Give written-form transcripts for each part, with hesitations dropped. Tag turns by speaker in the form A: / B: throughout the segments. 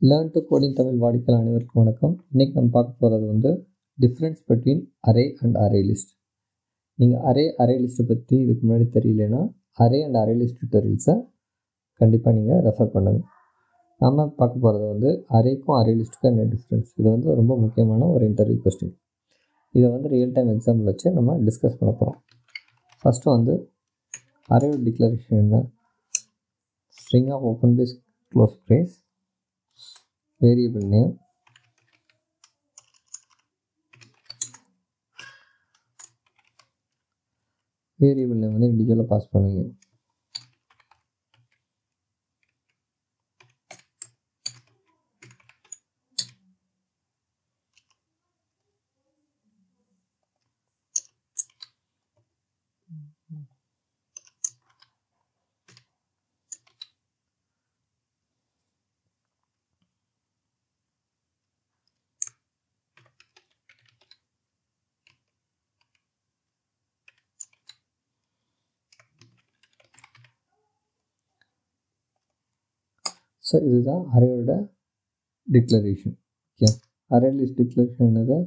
A: Learn to coding Tamil வாடிக்கையாளர் அனைவருக்கும் வணக்கம். இன்றைக்கி நம்ம பார்க்க போகிறது வந்து difference between array and array list. நீங்கள் அரே லிஸ்ட்டை பற்றி இதுக்கு முன்னாடி தெரியலனா அரே அண்ட் அரே லிஸ்ட் டியூட்டோரியல்ஸை கண்டிப்பாக நீங்கள் ரெஃபர் பண்ணுங்கள். நம்ம பார்க்க போகிறது வந்து அரேக்கும் அரே லிஸ்ட்டுக்கும் என்ன டிஃப்ரென்ஸ், இது வந்து ரொம்ப முக்கியமான ஒரு இன்டர்வியூ கொஸ்டின். இதை வந்து ரியல் டைம் எக்ஸாம்பிள் வச்சு நம்ம டிஸ்கஸ் பண்ண போகிறோம். ஃபஸ்ட்டு வந்து அரேயோட டிக்ளரேஷன் என்ன, string of open brace close brace, variable name, variable name வந்து இண்டிவிஜுவலாக பாஸ் பண்ணுவீங்க. ஸோ இதுதான் அரேயோட declaration. Okay, array list declaration என்னது,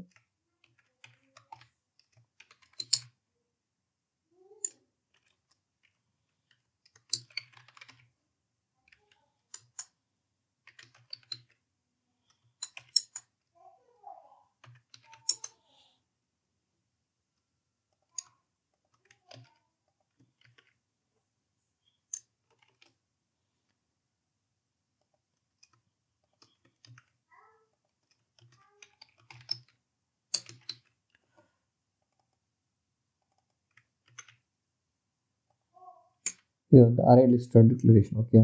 A: இது வந்து அரே லிஸ்டோட டிக்ளரேஷன். ஓகே,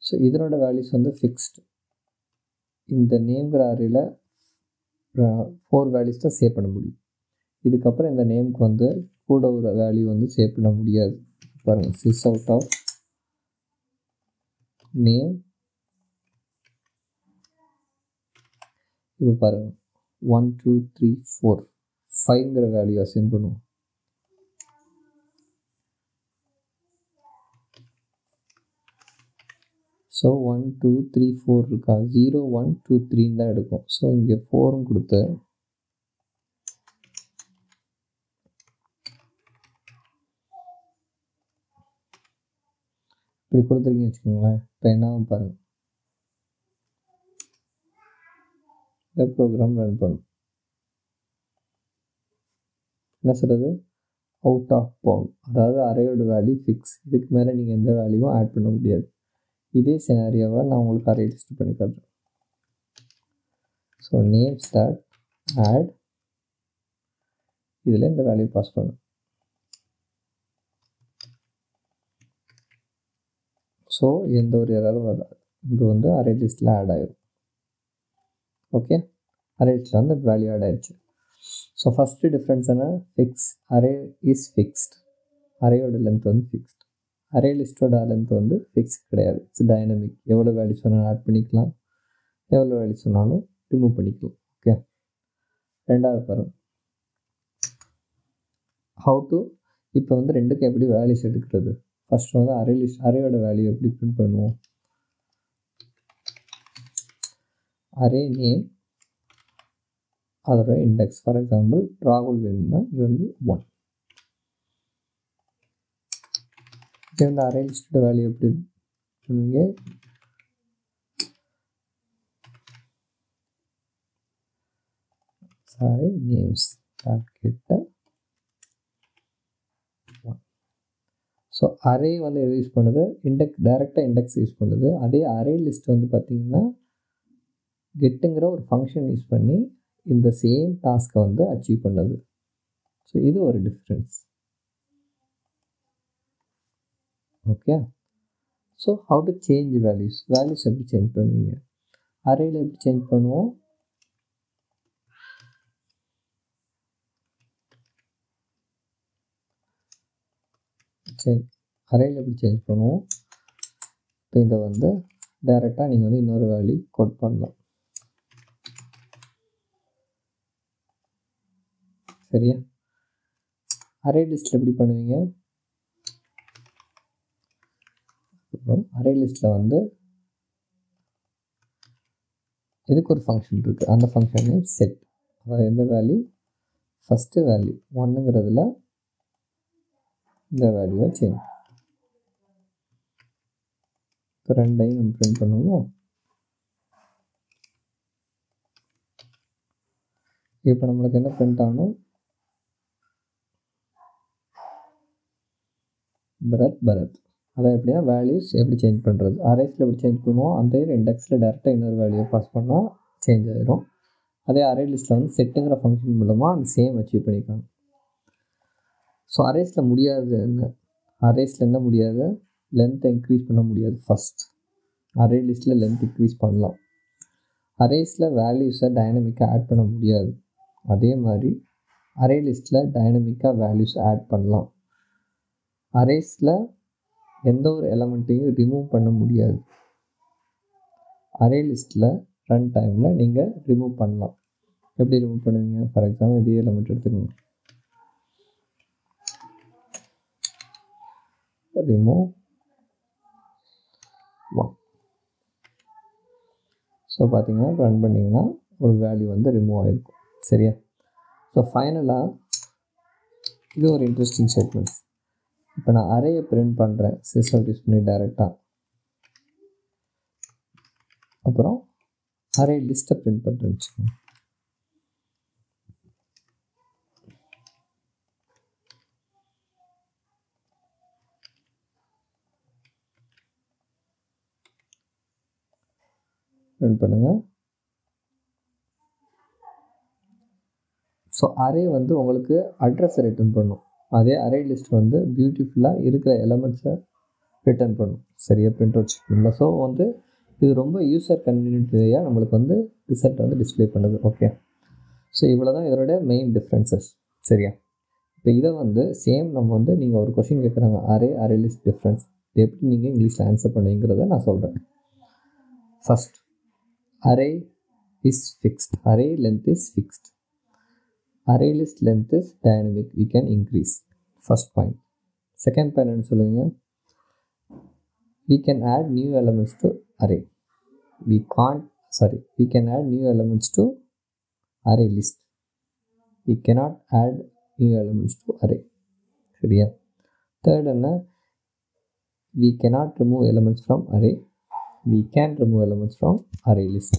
A: ஸோ இதனோட வேல்யூஸ் வந்து ஃபிக்ஸ்டு. இந்த நேம்ங்கிற அரேல 4 வேல்யூஸ் தான் சேவ் பண்ண முடியும். இதுக்கப்புறம் இந்த நேமுக்கு வந்து கூட ஒரு வேல்யூ வந்து சேவ் பண்ண முடியாது. பாருங்கள், சிஸ் அவுட் ஆஃப் நேம். இப்போ பாருங்கள் 1 2 3 4 5ங்கிற வேல்யூ அசைன் பண்ணுவோம். ஸோ 1 2 3 4 இருக்கா, 0 1 2 3 தான் எடுக்கும். ஸோ இங்கே 4ம் கொடுத்து இப்படி கொடுத்துருக்கீங்கன்னு வச்சுக்கோங்களேன். இப்போ என்ன பாருங்கள், இந்த ப்ரோக்ராம் ரன் பண்ணும். என்ன சொல்கிறது, அவுட் ஆஃப் பவுண்ட், அதாவது அரேயோட வேல்யூ ஃபிக்ஸ். இதுக்கு மேலே நீங்கள் எந்த வேல்யூவும் ஆட் பண்ண முடியாது. இதே சினாரியோவை நான் உங்களுக்கு அரே லிஸ்ட் பண்ணி காட்டுறேன். ஸோ நேம் ஸ்டார்ட் ஆட், இதில் இந்த வேல்யூ பாஸ் பண்ணும். ஸோ எந்த ஒரு எரரும் வராது. இது வந்து அரே லிஸ்ட்டில் ஆட் ஆகிடும். ஓகே, அரே லிஸ்ட்டில் வந்து வேல்யூ ஆட் ஆகிடுச்சு. ஸோ ஃபஸ்ட்டு டிஃப்ரென்ஸ் என்ன, ஃபிக்ஸ். அரே இஸ் ஃபிக்ஸ்ட், அரேயோட லென்த் வந்து ஃபிக்ஸ்ட். அரே லிஸ்ட்டோட லென்த் வந்து ஃபிக்ஸ் கிடையாது, இட்ஸ் டைனமிக். எவ்வளோ வேல்யூஸ் வேணாலும் ஆட் பண்ணிக்கலாம், எவ்வளோ வேல்யூஸ் வேணாலும் ரிமூவ் பண்ணிக்கலாம். ஓகே, ரெண்டாவது பாருங்க, ஹவு டு இப்போ வந்து ரெண்டுக்கும் எப்படி வேல்யூஸ் எடுக்கிறது. ஃபஸ்ட்டு வந்து அரே லிஸ்ட், அரேயோட வேல்யூ எப்படி பிரிண்ட் பண்ணுவோம். அரே நேம், அதோட இண்டெக்ஸ். ஃபார் எக்ஸாம்பிள் ராகுல் வேணும்னா இது வந்து 1. இப்போ இந்த அரே லிஸ்ட்டோட வேல்யூ எப்படி பண்ணுவீங்க, சாரி நேம்ஸ் கிட்ட 1. ஸோ அரே வந்து எது யூஸ் பண்ணுது, இண்டெக்ஸ், டைரெக்டாக இண்டெக்ஸ் யூஸ் பண்ணுது. அதே அரே லிஸ்ட் வந்து பார்த்திங்கன்னா கெட்டுங்கிற ஒரு ஃபங்க்ஷன் யூஸ் பண்ணி இந்த சேம் டாஸ்க்கை வந்து அச்சீவ் பண்ணுது. ஸோ இது ஒரு difference. Okay, so how to change values, values எப்படி சேஞ்ச் பண்ணுவீங்க, அரேயில் எப்படி சேஞ்ச் பண்ணுவோம். அரேயில் எப்படி சேஞ்ச் பண்ணுவோம். இப்போ இதை வந்து டைரெக்டாக நீங்கள் வந்து இன்னொரு வேல்யூ கோட் பண்ணலாம். சரியா, அரே லிஸ்ட் எப்படி பண்ணுவீங்க, அரே லிஸ்ட்டில் வந்து இதுக்கு ஒரு ஃபங்க்ஷன் இருக்குது. அந்த ஃபங்க்ஷன் நேம் செட். அதாவது எந்த வேல்யூ, ஃபஸ்ட்டு வேல்யூ 1ங்கிறதுல இந்த வேல்யூவை சேஞ்ச். இப்போ ரெண்டையும் நம்ம பிரிண்ட் பண்ணுவோம். இப்போ நம்மளுக்கு என்ன பிரிண்ட் ஆகணும், பரத். அதான் எப்படின்னா வேல்யூஸ் எப்படி சேஞ்ச் பண்ணுறது, அரேஸில் எப்படி சேஞ்ச் பண்ணுவோம், அந்த இண்டெக்ஸில் டேரெக்டாக இன்னொரு வேல்யூவை பாஸ் பண்ணால் சேஞ்ச் ஆகிரும். அதே அரே லிஸ்ட்டில் வந்து செட்டுங்கிற ஃபங்க்ஷன் மூலமாக அந்த சேம் அச்சீவ் பண்ணிக்காங்க. ஸோ அரேஸில் முடியாது என்ன, அரேஸில் என்ன முடியாது, லென்த்தை இன்க்ரீஸ் பண்ண முடியாது. ஃபஸ்ட் அரே லிஸ்ட்டில் லென்த் இன்க்ரீஸ் பண்ணலாம். அரேஸில் வேல்யூஸை டைனமிக்காக ஆட் பண்ண முடியாது. அதே மாதிரி அரே லிஸ்ட்டில் டைனமிக்காக வேல்யூஸ் ஆட் பண்ணலாம். அரேஸில் எந்த ஒரு எலமெண்ட்டையும் ரிமூவ் பண்ண முடியாது. அரே லிஸ்ட்டில் ரன் டைமில் நீங்கள் ரிமூவ் பண்ணலாம். எப்படி ரிமூவ் பண்ணுவீங்க, ஃபார் எக்ஸாம்பிள் இதே எலமெண்ட் எடுத்துக்கோங்க, ரிமூவ் 1. ஸோ பார்த்தீங்கன்னா ரன் பண்ணிங்கன்னா ஒரு வேல்யூ வந்து ரிமூவ் ஆகிருக்கும். சரியா? ஸோ ஃபைனலாக இது ஒரு இன்ட்ரெஸ்டிங் ஸ்டேட்மெண்ட். இப்போ நான் அரேயை பிரிண்ட் பண்ணுறேன் சிஸ்டம் யூஸ் பண்ணி டைரெக்டாக. அப்புறம் அரே லிஸ்ட்டை பிரிண்ட் பண்ணுறேன்னு வச்சுக்கோங்க. பிரிண்ட் பண்ணுங்கள். ஸோ அரே வந்து உங்களுக்கு அட்ரஸை ரிட்டர்ன் பண்ணும். அதே அரே லிஸ்ட் வந்து பியூட்டிஃபுல்லாக இருக்கிற எலமெண்ட்ஸை ரிட்டர்ன் பண்ணும். சரியாக பிரிண்ட் அவுட் செக். ஸோ வந்து இது ரொம்ப யூசர் கன்வீனியன்ட் வேயாக நம்மளுக்கு வந்து ரிசல்ட் வந்து டிஸ்பிளே பண்ணுது. ஓகே, ஸோ இவ்வளோ தான் இதோட மெயின் டிஃப்ரென்சஸ். சரியா? இப்போ இதை வந்து சேம் நம்ம வந்து நீங்கள் ஒரு கொஸ்டின் கேட்குறாங்க, அரே லிஸ்ட் டிஃப்ரென்ஸ், இது எப்படி நீங்கள் இங்கிலீஷில் ஆன்சர் பண்ணுங்கிறத நான் சொல்கிறேன். First, array is fixed, array length is fixed. Array list length is dynamic, we can increase. First point. Second point என்ன சொல்லுவீங்க, we can add new elements to array. We can add new elements to array list. We cannot add new elements to array. சரியா? Third என்ன, we cannot remove elements from array. We can remove elements from array list.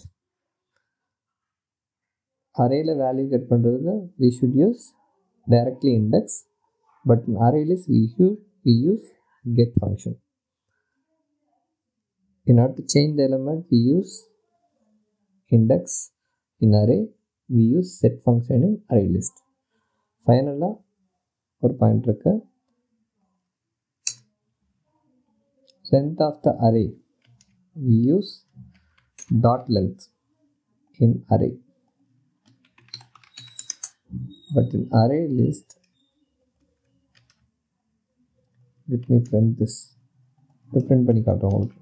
A: அரேல value get பண்ணுறதுக்கு we should use directly index, but in array list we use get function. In order to change the element we use index. In array we use set function in array list. ஃபைனலாக ஒரு point இருக்கு, length of the array we use dot length in array. But in array list, let me print this. print பண்ணி காட்டுறேன் உங்களுக்கு.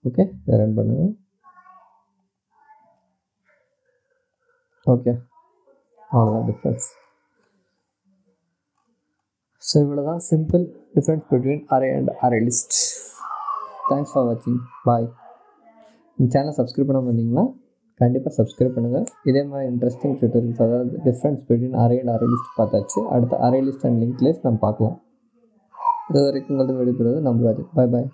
A: Okay, run பண்ணுங்க. Okay, அவ்வளோதான் difference. So இவ்வளோ தான் simple difference between array and array list. Thanks for வாட்சிங், பாய். இந்த சேனலை சப்ஸ்கிரைப் பண்ணாமல் வந்தீங்கன்னா கண்டிப்பாக சப்ஸ்கிரைப் பண்ணுங்கள். இதே மாதிரி இன்ட்ரெஸ்டிங் ட்யூட்டோரியல்ஸ், அதாவது difference between array and array list பார்த்தாச்சு. அடுத்த array list and link list நம்ம பார்க்கலாம். இது வரைக்கும் உங்களுக்கு விடைபெறுவது நம்பராஜ். பாய் பாய்.